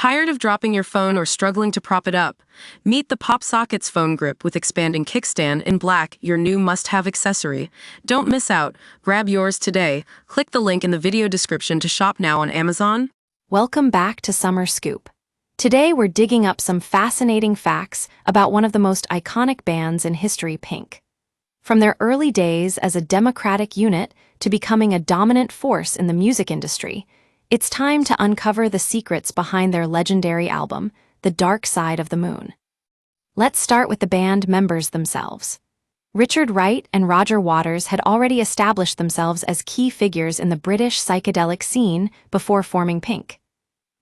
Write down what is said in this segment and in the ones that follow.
Tired of dropping your phone or struggling to prop it up? Meet the PopSockets phone grip with expanding kickstand in black, your new must-have accessory. Don't miss out. Grab yours today. Click the link in the video description to shop now on Amazon. Welcome back to Summer Scoop. Today we're digging up some fascinating facts about one of the most iconic bands in history, Pink. From their early days as a democratic unit to becoming a dominant force in the music industry, it's time to uncover the secrets behind their legendary album, The Dark Side of the Moon. Let's start with the band members themselves. Richard Wright and Roger Waters had already established themselves as key figures in the British psychedelic scene before forming Pink.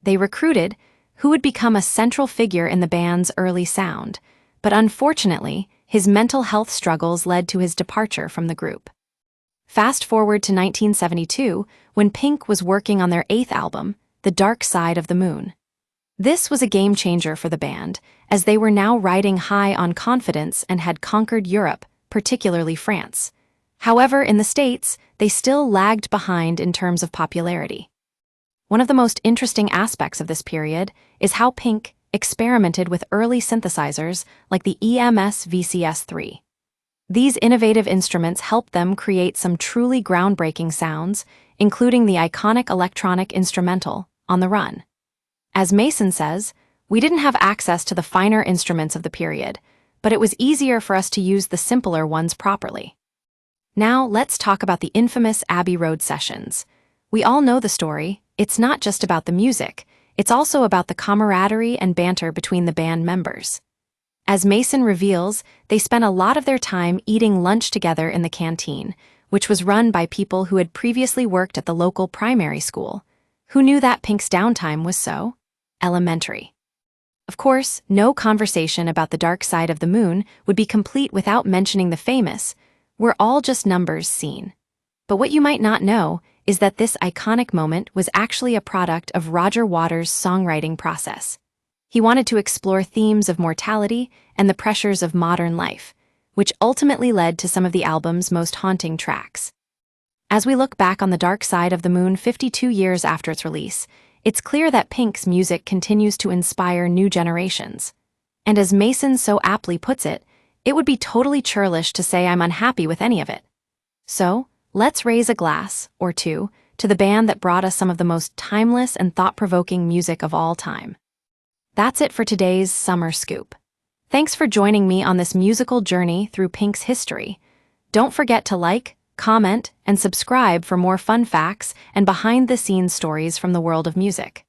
They recruited who would become a central figure in the band's early sound, but unfortunately, his mental health struggles led to his departure from the group. Fast forward to 1972, when Pink was working on their 8th album, The Dark Side of the Moon. This was a game-changer for the band, as they were now riding high on confidence and had conquered Europe, particularly France. However, in the States, they still lagged behind in terms of popularity. One of the most interesting aspects of this period is how Pink experimented with early synthesizers like the EMS VCS-3. These innovative instruments helped them create some truly groundbreaking sounds, including the iconic electronic instrumental, On the Run. As Mason says, "We didn't have access to the finer instruments of the period, but it was easier for us to use the simpler ones properly." Now, let's talk about the infamous Abbey Road sessions. We all know the story. It's not just about the music, it's also about the camaraderie and banter between the band members. As Mason reveals, they spent a lot of their time eating lunch together in the canteen, which was run by people who had previously worked at the local primary school. Who knew that Pink's downtime was so elementary? Of course, no conversation about the dark side of the moon would be complete without mentioning the famous "we're all just numbers" scene. But what you might not know is that this iconic moment was actually a product of Roger Waters' songwriting process. He wanted to explore themes of mortality and the pressures of modern life, which ultimately led to some of the album's most haunting tracks. As we look back on The Dark Side of the Moon 52 years after its release, it's clear that Pink's music continues to inspire new generations. And as Mason so aptly puts it, it would be totally churlish to say I'm unhappy with any of it. So, let's raise a glass, or two, to the band that brought us some of the most timeless and thought-provoking music of all time. That's it for today's Summer Scoop. Thanks for joining me on this musical journey through Pink's history. Don't forget to like, comment, and subscribe for more fun facts and behind-the-scenes stories from the world of music.